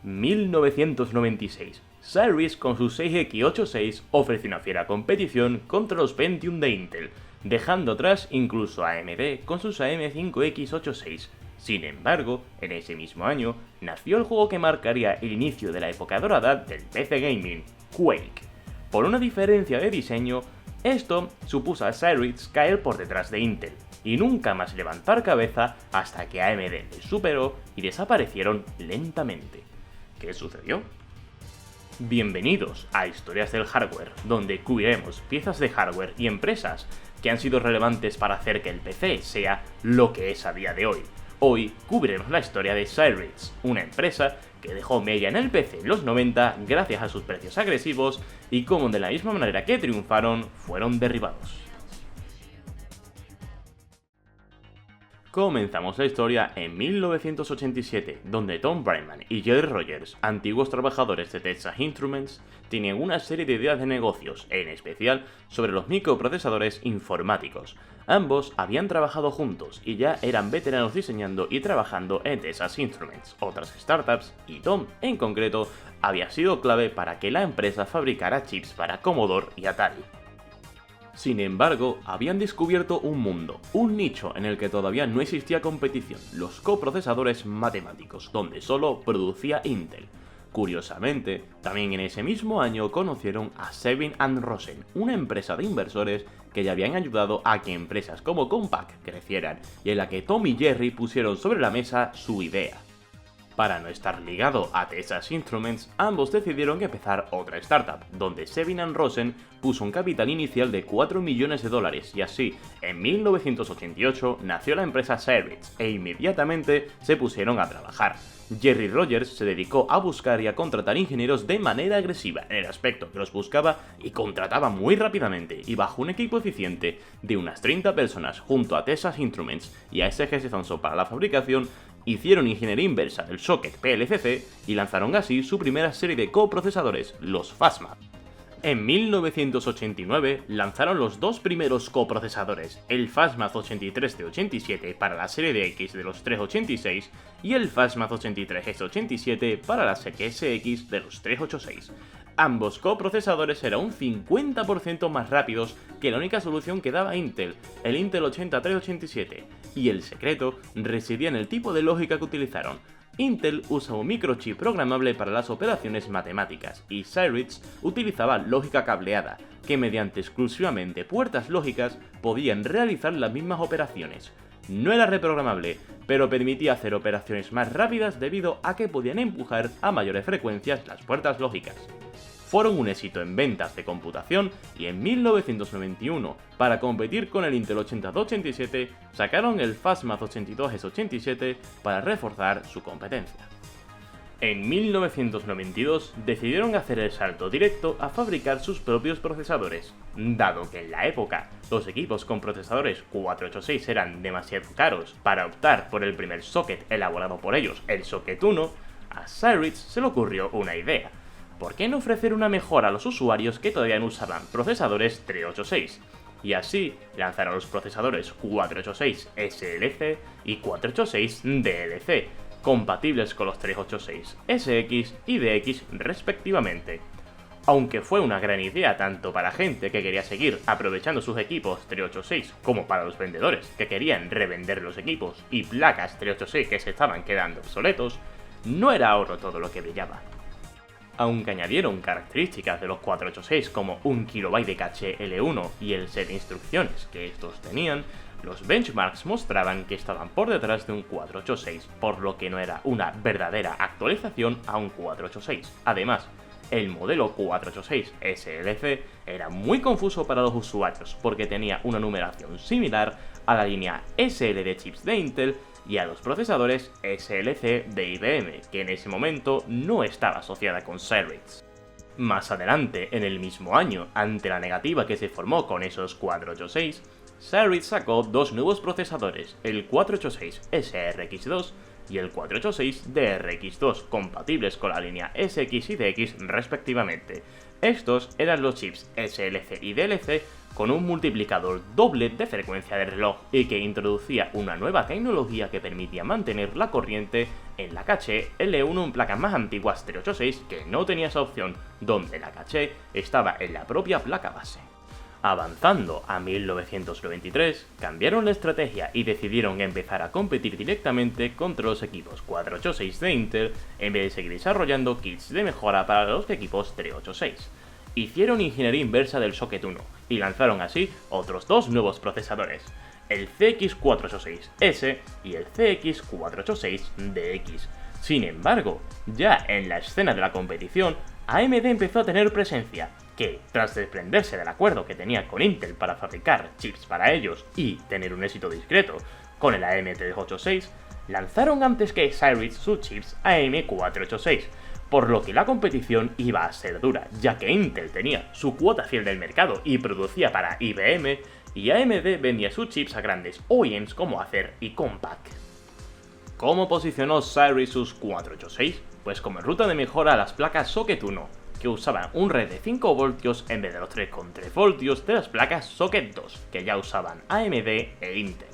1996. Cyrix con su 6X86 ofrece una fiera competición contra los Pentium de Intel, dejando atrás incluso a AMD con sus AM5X86. Sin embargo, en ese mismo año, nació el juego que marcaría el inicio de la época dorada del PC Gaming, Quake. Por una diferencia de diseño, esto supuso a Cyrix caer por detrás de Intel, y nunca más levantar cabeza hasta que AMD les superó y desaparecieron lentamente. ¿Qué sucedió? Bienvenidos a Historias del Hardware, donde cubriremos piezas de hardware y empresas que han sido relevantes para hacer que el PC sea lo que es a día de hoy. Hoy cubriremos la historia de Cyrix, una empresa que dejó mella en el PC en los 90 gracias a sus precios agresivos y cómo de la misma manera que triunfaron, fueron derribados. Comenzamos la historia en 1987, donde Tom Bryman y Jerry Rogers, antiguos trabajadores de Texas Instruments, tenían una serie de ideas de negocios, en especial sobre los microprocesadores informáticos. Ambos habían trabajado juntos y ya eran veteranos diseñando y trabajando en Texas Instruments, otras startups, y Tom, en concreto, había sido clave para que la empresa fabricara chips para Commodore y Atari. Sin embargo, habían descubierto un mundo, un nicho en el que todavía no existía competición, los coprocesadores matemáticos, donde solo producía Intel. Curiosamente, también en ese mismo año conocieron a Sevin and Rosen, una empresa de inversores que ya habían ayudado a que empresas como Compaq crecieran y en la que Tom y Jerry pusieron sobre la mesa su idea. Para no estar ligado a Texas Instruments, ambos decidieron empezar otra startup, donde Sevin and Rosen puso un capital inicial de $4 millones y así, en 1988, nació la empresa Cyrix e inmediatamente se pusieron a trabajar. Jerry Rogers se dedicó a buscar y a contratar ingenieros de manera agresiva en el aspecto que los buscaba y contrataba muy rápidamente, y bajo un equipo eficiente de unas 30 personas junto a Texas Instruments y a SGS Thomson para la fabricación, hicieron ingeniería inversa del socket PLCC y lanzaron así su primera serie de coprocesadores, los Fastmax. En 1989 lanzaron los dos primeros coprocesadores, el Fastmax 83 de 87 para la serie de X de los 386 y el Fastmax 83S87 para la SX de los 386. Ambos coprocesadores eran un 50% más rápidos que la única solución que daba Intel, el Intel 8387, y el secreto residía en el tipo de lógica que utilizaron. Intel usa un microchip programable para las operaciones matemáticas y Cyrix utilizaba lógica cableada, que mediante exclusivamente puertas lógicas podían realizar las mismas operaciones. No era reprogramable, pero permitía hacer operaciones más rápidas debido a que podían empujar a mayores frecuencias las puertas lógicas. Fueron un éxito en ventas de computación y en 1991, para competir con el Intel 8287, sacaron el Fastmax 82S87 para reforzar su competencia. En 1992 decidieron hacer el salto directo a fabricar sus propios procesadores. Dado que en la época los equipos con procesadores 486 eran demasiado caros para optar por el primer socket elaborado por ellos, el Socket 1, a Cyrix se le ocurrió una idea. ¿Por qué no ofrecer una mejora a los usuarios que todavía no usaban procesadores 386? Y así lanzaron los procesadores 486 SLC y 486 DLC, compatibles con los 386 SX y DX respectivamente. Aunque fue una gran idea tanto para gente que quería seguir aprovechando sus equipos 386 como para los vendedores que querían revender los equipos y placas 386 que se estaban quedando obsoletos, no era oro todo lo que brillaba. Aunque añadieron características de los 486 como 1 KB de caché L1 y el set de instrucciones que estos tenían, los benchmarks mostraban que estaban por detrás de un 486, por lo que no era una verdadera actualización a un 486. Además, el modelo 486 SLC era muy confuso para los usuarios porque tenía una numeración similar a la línea SL de chips de Intel y a los procesadores SLC de IBM, que en ese momento no estaba asociada con Cyrix. Más adelante, en el mismo año, ante la negativa que se formó con esos 486, Cyrix sacó dos nuevos procesadores, el 486 SRX2 y el 486 DRX2, compatibles con la línea SX y DX respectivamente. Estos eran los chips SLC y DLC con un multiplicador doble de frecuencia de reloj y que introducía una nueva tecnología que permitía mantener la corriente en la caché L1 en placas más antiguas 386 que no tenía esa opción, donde la caché estaba en la propia placa base. Avanzando a 1993, cambiaron la estrategia y decidieron empezar a competir directamente contra los equipos 486 de Intel en vez de seguir desarrollando kits de mejora para los equipos 386. Hicieron ingeniería inversa del Socket 1 y lanzaron así otros dos nuevos procesadores, el CX486S y el CX486DX. Sin embargo, ya en la escena de la competición, AMD empezó a tener presencia, que, tras desprenderse del acuerdo que tenía con Intel para fabricar chips para ellos y tener un éxito discreto con el AM386, lanzaron antes que Cyrix sus chips AM486, por lo que la competición iba a ser dura, ya que Intel tenía su cuota fiel del mercado y producía para IBM, y AMD vendía sus chips a grandes OEMs como Acer y Compaq. ¿Cómo posicionó Cyrix sus 486? Pues como ruta de mejora a las placas Socket 1, que usaban un red de 5 voltios en vez de los 3,3 voltios de las placas Socket 2, que ya usaban AMD e Intel.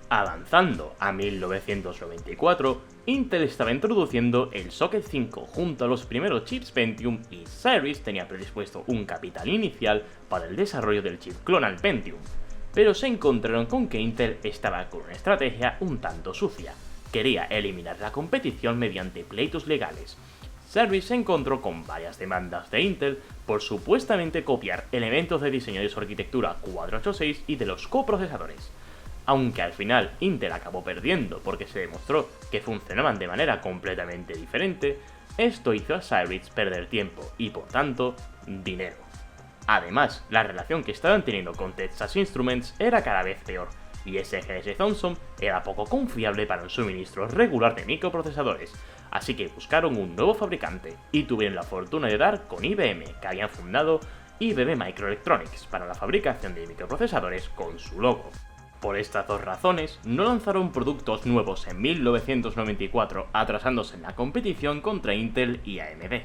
Avanzando a 1994, Intel estaba introduciendo el Socket 5 junto a los primeros chips Pentium y Cyrix tenía predispuesto un capital inicial para el desarrollo del chip clonal Pentium, pero se encontraron con que Intel estaba con una estrategia un tanto sucia. Quería eliminar la competición mediante pleitos legales. Cyrix se encontró con varias demandas de Intel por supuestamente copiar elementos de diseño de su arquitectura 486 y de los coprocesadores. Aunque al final Intel acabó perdiendo porque se demostró que funcionaban de manera completamente diferente, esto hizo a Cyrix perder tiempo y por tanto, dinero. Además, la relación que estaban teniendo con Texas Instruments era cada vez peor, y SGS Thomson era poco confiable para el suministro regular de microprocesadores, así que buscaron un nuevo fabricante y tuvieron la fortuna de dar con IBM, que habían fundado IBM Microelectronics para la fabricación de microprocesadores con su logo. Por estas dos razones, no lanzaron productos nuevos en 1994, atrasándose en la competición contra Intel y AMD.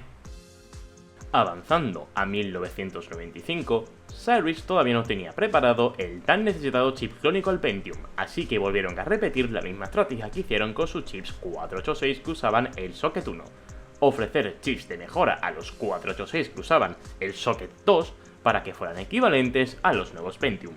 Avanzando a 1995, Cyrix todavía no tenía preparado el tan necesitado chip clónico al Pentium, así que volvieron a repetir la misma estrategia que hicieron con sus chips 486 que usaban el Socket 1, ofrecer chips de mejora a los 486 que usaban el Socket 2 para que fueran equivalentes a los nuevos Pentium.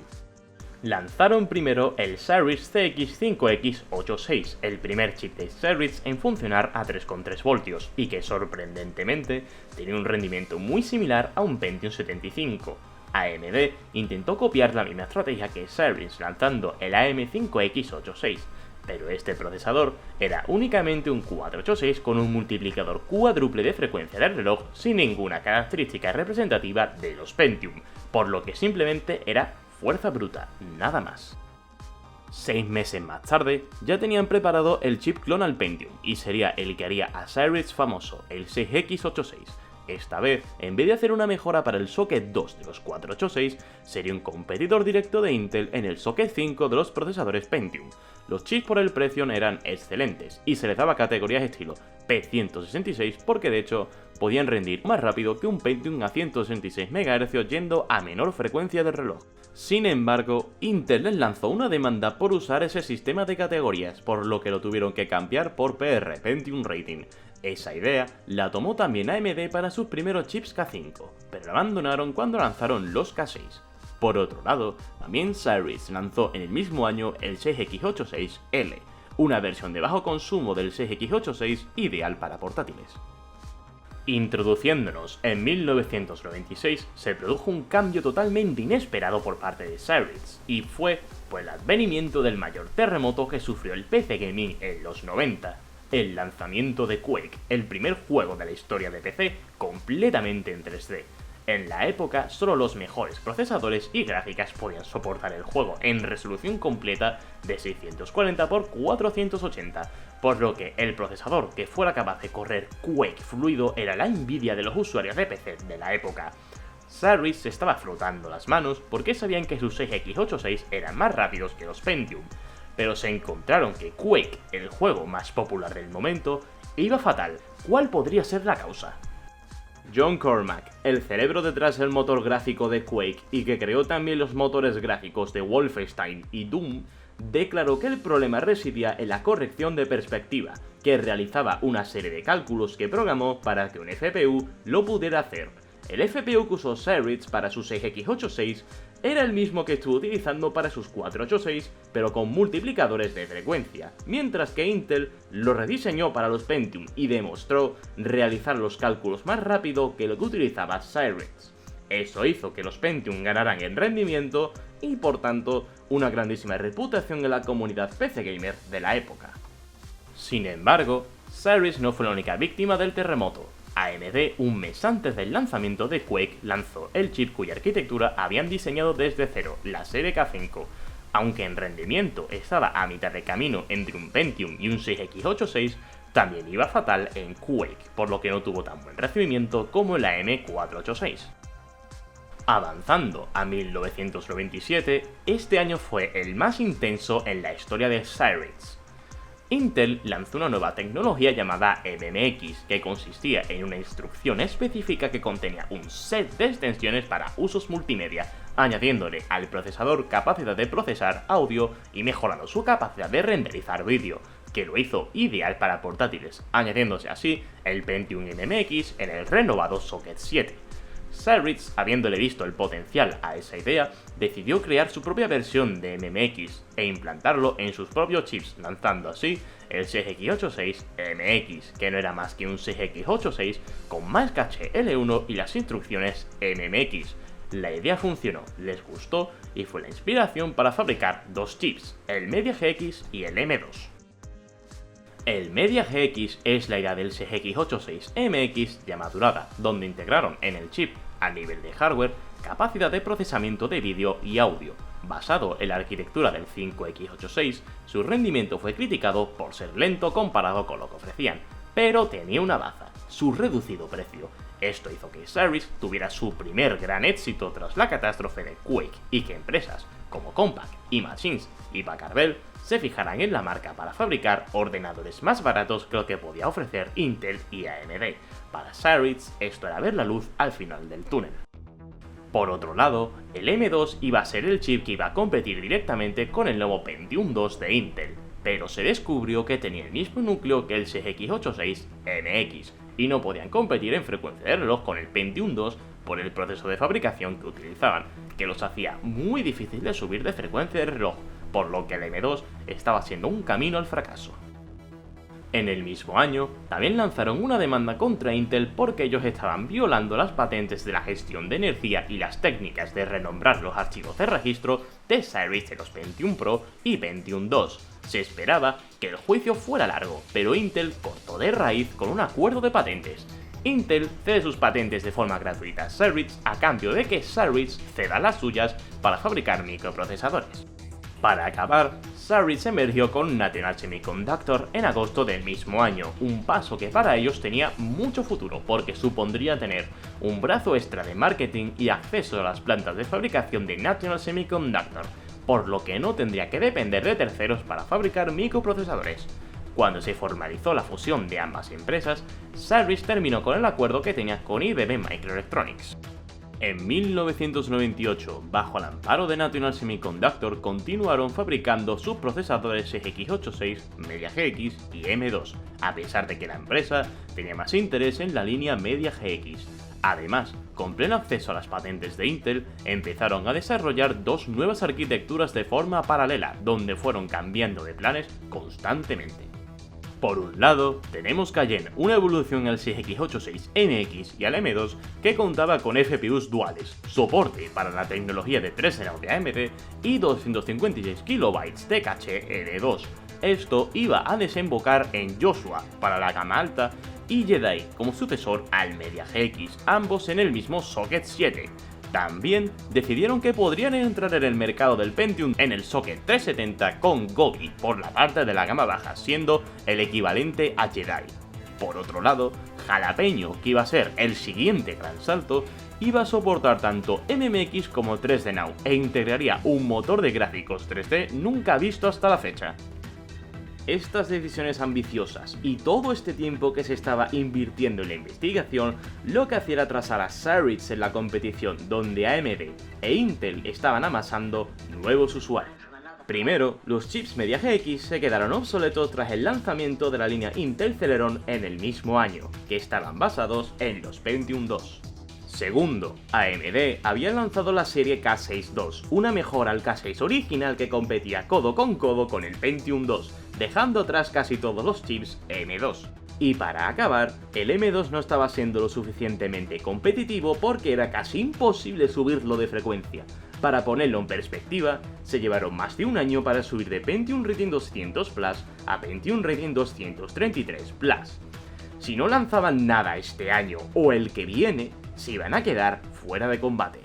Lanzaron primero el Cyrix CX5X86, el primer chip de Cyrix en funcionar a 3,3 voltios y que sorprendentemente tenía un rendimiento muy similar a un Pentium 75. AMD intentó copiar la misma estrategia que Cyrix lanzando el AM5X86, pero este procesador era únicamente un 486 con un multiplicador cuádruple de frecuencia del reloj sin ninguna característica representativa de los Pentium, por lo que simplemente era fuerza bruta, nada más. 6 meses más tarde, ya tenían preparado el chip clonal Pentium, y sería el que haría a Cyrix famoso, el 6X86. Esta vez, en vez de hacer una mejora para el Socket 2 de los 486, sería un competidor directo de Intel en el Socket 5 de los procesadores Pentium. Los chips por el precio eran excelentes, y se les daba categorías estilo P166 porque de hecho podían rendir más rápido que un Pentium a 166 MHz yendo a menor frecuencia de reloj. Sin embargo, Intel les lanzó una demanda por usar ese sistema de categorías, por lo que lo tuvieron que cambiar por PR, Pentium Rating. Esa idea la tomó también AMD para sus primeros chips K5, pero la abandonaron cuando lanzaron los K6. Por otro lado, también Cyrix lanzó en el mismo año el 6X86L, una versión de bajo consumo del 6X86 ideal para portátiles. Introduciéndonos en 1996, se produjo un cambio totalmente inesperado por parte de Cyrix, y fue por el advenimiento del mayor terremoto que sufrió el PC Gaming en los 90, el lanzamiento de Quake, el primer juego de la historia de PC completamente en 3D. En la época, solo los mejores procesadores y gráficas podían soportar el juego en resolución completa de 640x480, por lo que el procesador que fuera capaz de correr Quake fluido era la envidia de los usuarios de PC de la época. Cyrix se estaba frotando las manos porque sabían que sus 6X86 eran más rápidos que los Pentium, pero se encontraron que Quake, el juego más popular del momento, iba fatal. ¿Cuál podría ser la causa? John Cormack, el cerebro detrás del motor gráfico de Quake y que creó también los motores gráficos de Wolfenstein y Doom, declaró que el problema residía en la corrección de perspectiva, que realizaba una serie de cálculos que programó para que un FPU lo pudiera hacer. El FPU que usó Cyrix para sus 6x86 era el mismo que estuvo utilizando para sus 486, pero con multiplicadores de frecuencia, mientras que Intel lo rediseñó para los Pentium y demostró realizar los cálculos más rápido que lo que utilizaba Cyrix. Eso hizo que los Pentium ganaran en rendimiento y por tanto una grandísima reputación en la comunidad PC gamer de la época. Sin embargo, Cyrix no fue la única víctima del terremoto. AMD, un mes antes del lanzamiento de Quake, lanzó el chip cuya arquitectura habían diseñado desde cero, la serie K5. Aunque en rendimiento estaba a mitad de camino entre un Pentium y un 6x86, también iba fatal en Quake, por lo que no tuvo tan buen recibimiento como el AM486. Avanzando a 1997, este año fue el más intenso en la historia de Cyrix. Intel lanzó una nueva tecnología llamada MMX, que consistía en una instrucción específica que contenía un set de extensiones para usos multimedia, añadiéndole al procesador capacidad de procesar audio y mejorando su capacidad de renderizar vídeo, que lo hizo ideal para portátiles, añadiéndose así el Pentium MMX en el renovado Socket 7. Cyrix, habiéndole visto el potencial a esa idea, decidió crear su propia versión de MMX e implantarlo en sus propios chips, lanzando así el 6x86MX, que no era más que un 6x86 con más caché L1 y las instrucciones MMX. La idea funcionó, les gustó y fue la inspiración para fabricar dos chips, el Media GX y el M2. El Media GX es la idea del 6x86MX ya madurada, donde integraron en el chip, a nivel de hardware, capacidad de procesamiento de vídeo y audio. Basado en la arquitectura del 5x86, su rendimiento fue criticado por ser lento comparado con lo que ofrecían, pero tenía una baza, su reducido precio. Esto hizo que Cyrix tuviera su primer gran éxito tras la catástrofe de Quake y que empresas como Compaq, Imagines y Packard Bell se fijaran en la marca para fabricar ordenadores más baratos que lo que podía ofrecer Intel y AMD. Para Cyrix esto era ver la luz al final del túnel. Por otro lado, el M2 iba a ser el chip que iba a competir directamente con el nuevo Pentium 2 de Intel, pero se descubrió que tenía el mismo núcleo que el 6x86MX y no podían competir en frecuencia de reloj con el Pentium 2 por el proceso de fabricación que utilizaban, que los hacía muy difícil de subir de frecuencia de reloj, por lo que el M2 estaba siendo un camino al fracaso. En el mismo año, también lanzaron una demanda contra Intel porque ellos estaban violando las patentes de la gestión de energía y las técnicas de renombrar los archivos de registro de Cyrix de los Pentium Pro y Pentium 2. Se esperaba que el juicio fuera largo, pero Intel cortó de raíz con un acuerdo de patentes. Intel cede sus patentes de forma gratuita a Cyrix a cambio de que Cyrix ceda las suyas para fabricar microprocesadores. Para acabar, Cyrix emergió con National Semiconductor en agosto del mismo año, un paso que para ellos tenía mucho futuro porque supondría tener un brazo extra de marketing y acceso a las plantas de fabricación de National Semiconductor, por lo que no tendría que depender de terceros para fabricar microprocesadores. Cuando se formalizó la fusión de ambas empresas, Cyrix terminó con el acuerdo que tenía con IBM Microelectronics. En 1998, bajo el amparo de National Semiconductor, continuaron fabricando sus procesadores x86, Media GX y M2, a pesar de que la empresa tenía más interés en la línea Media GX. Además, con pleno acceso a las patentes de Intel, empezaron a desarrollar dos nuevas arquitecturas de forma paralela, donde fueron cambiando de planes constantemente. Por un lado, tenemos Cayenne, una evolución al 6x86MX y al M2 que contaba con FPUs duales, soporte para la tecnología de 3 nano de AMD y 256 KB de caché L2. Esto iba a desembocar en Joshua para la gama alta y Jedi como sucesor al Media GX, ambos en el mismo Socket 7. También decidieron que podrían entrar en el mercado del Pentium en el Socket 370 con Gobi por la parte de la gama baja, siendo el equivalente a Jedi. Por otro lado, Jalapeño, que iba a ser el siguiente gran salto, iba a soportar tanto MMX como 3D Now e integraría un motor de gráficos 3D nunca visto hasta la fecha. estas decisiones ambiciosas y todo este tiempo que se estaba invirtiendo en la investigación, lo que hacía era atrasar a Cyrix en la competición, donde AMD e Intel estaban amasando nuevos usuarios. Primero, los chips Media GX se quedaron obsoletos tras el lanzamiento de la línea Intel Celeron en el mismo año, que estaban basados en los Pentium II. Segundo, AMD había lanzado la serie K6-2, una mejora al K6 original que competía codo con el Pentium II, dejando atrás casi todos los chips M2. Y para acabar, el M2 no estaba siendo lo suficientemente competitivo porque era casi imposible subirlo de frecuencia. Para ponerlo en perspectiva, se llevaron más de un año para subir de Pentium Rating 200 Plus a Pentium Rating 233 Plus. Si no lanzaban nada este año o el que viene, se iban a quedar fuera de combate.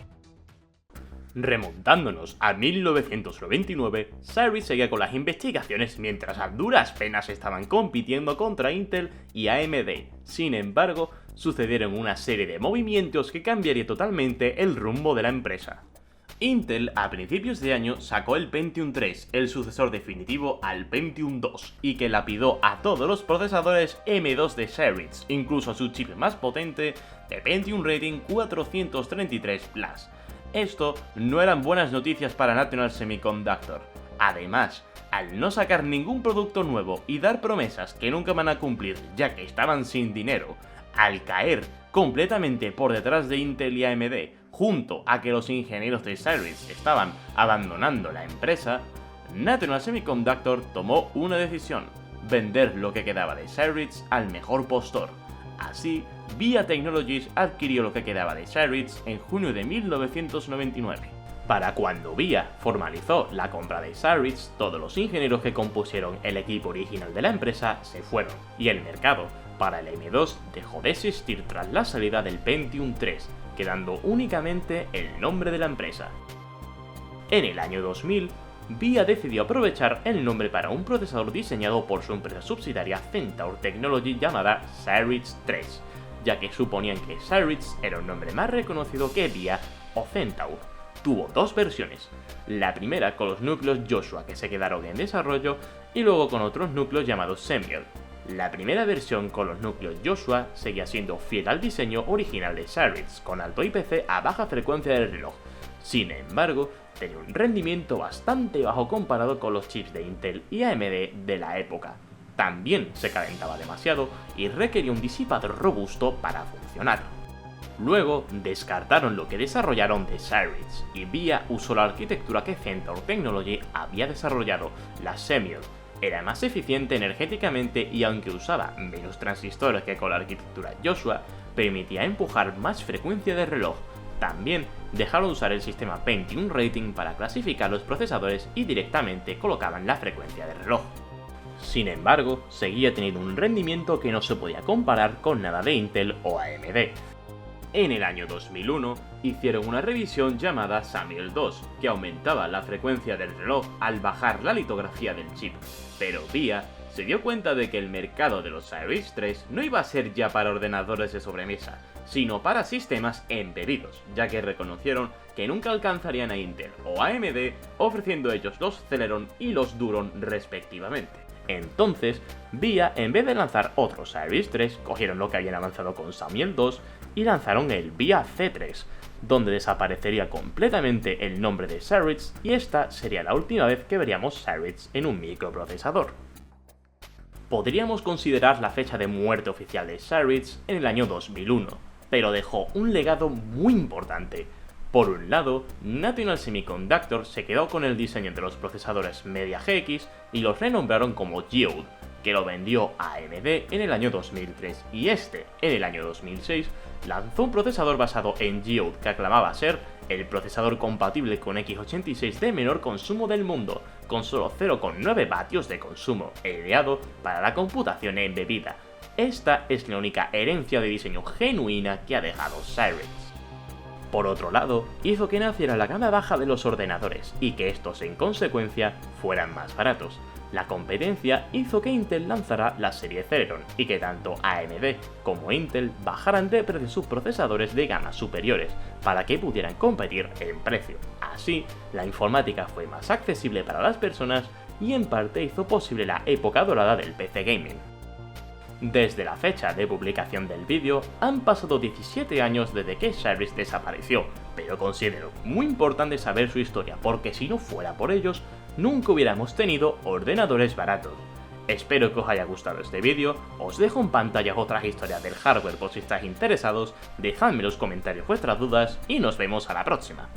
Remontándonos a 1999, Cyrix seguía con las investigaciones mientras a duras penas estaban compitiendo contra Intel y AMD. Sin embargo, sucedieron una serie de movimientos que cambiaría totalmente el rumbo de la empresa. Intel a principios de año sacó el Pentium III, el sucesor definitivo al Pentium II, y que lapidó a todos los procesadores M2 de Cyrix, incluso a su chip más potente de Pentium Rating 433 Plus. Esto no eran buenas noticias para National Semiconductor. Además, al no sacar ningún producto nuevo y dar promesas que nunca van a cumplir ya que estaban sin dinero, al caer completamente por detrás de Intel y AMD, junto a que los ingenieros de Cyrix estaban abandonando la empresa, National Semiconductor tomó una decisión: vender lo que quedaba de Cyrix al mejor postor. Así, VIA Technologies adquirió lo que quedaba de Cyrix en junio de 1999. Para cuando VIA formalizó la compra de Cyrix, todos los ingenieros que compusieron el equipo original de la empresa se fueron, y el mercado para el M2 dejó de existir tras la salida del Pentium III, quedando únicamente el nombre de la empresa. En el año 2000, VIA decidió aprovechar el nombre para un procesador diseñado por su empresa subsidiaria Centaur Technology llamada Cyrix 3, ya que suponían que Cyrix era un nombre más reconocido que VIA o Centaur. Tuvo dos versiones, la primera con los núcleos Joshua que se quedaron en desarrollo y luego con otros núcleos llamados Samuel. La primera versión con los núcleos Joshua seguía siendo fiel al diseño original de Cyrix, con alto IPC a baja frecuencia del reloj. Sin embargo, tenía un rendimiento bastante bajo comparado con los chips de Intel y AMD de la época. También se calentaba demasiado y requería un disipador robusto para funcionar. Luego descartaron lo que desarrollaron de Cyrix y VIA usó la arquitectura que Centaur Technology había desarrollado, la Samuel. Era más eficiente energéticamente y aunque usaba menos transistores que con la arquitectura Joshua, permitía empujar más frecuencia de reloj. También dejaron usar el sistema Pentium Rating para clasificar los procesadores y directamente colocaban la frecuencia de reloj. Sin embargo, seguía teniendo un rendimiento que no se podía comparar con nada de Intel o AMD. En el año 2001, hicieron una revisión llamada Samuel 2, que aumentaba la frecuencia del reloj al bajar la litografía del chip, pero VIA se dio cuenta de que el mercado de los Cyrix 3 no iba a ser ya para ordenadores de sobremesa, sino para sistemas embebidos, ya que reconocieron que nunca alcanzarían a Intel o AMD, ofreciendo ellos los Celeron y los Duron respectivamente. Entonces, VIA, en vez de lanzar otros Cyrix 3, cogieron lo que habían avanzado con Samuel 2 y lanzaron el VIA C3, donde desaparecería completamente el nombre de Cyrix y esta sería la última vez que veríamos Cyrix en un microprocesador. Podríamos considerar la fecha de muerte oficial de Cyrix en el año 2001, pero dejó un legado muy importante. Por un lado, National Semiconductor se quedó con el diseño de los procesadores Media GX y los renombraron como Geode, que lo vendió a AMD en el año 2003, y en el año 2006, lanzó un procesador basado en Geode que aclamaba ser el procesador compatible con x86 de menor consumo del mundo, con solo 0,9 vatios de consumo, ideado para la computación embebida. Esta es la única herencia de diseño genuina que ha dejado Cyrix. Por otro lado, hizo que naciera la gama baja de los ordenadores y que estos en consecuencia fueran más baratos. La competencia hizo que Intel lanzara la serie Celeron y que tanto AMD como Intel bajaran de precio sus procesadores de gamas superiores para que pudieran competir en precio. Así, la informática fue más accesible para las personas y en parte hizo posible la época dorada del PC gaming. Desde la fecha de publicación del vídeo han pasado 17 años desde que Cyrus desapareció, pero considero muy importante saber su historia porque si no fuera por ellos, nunca hubiéramos tenido ordenadores baratos. Espero que os haya gustado este vídeo, os dejo en pantalla otras historias del hardware por si estáis interesados, dejadme en los comentarios vuestras dudas y nos vemos a la próxima.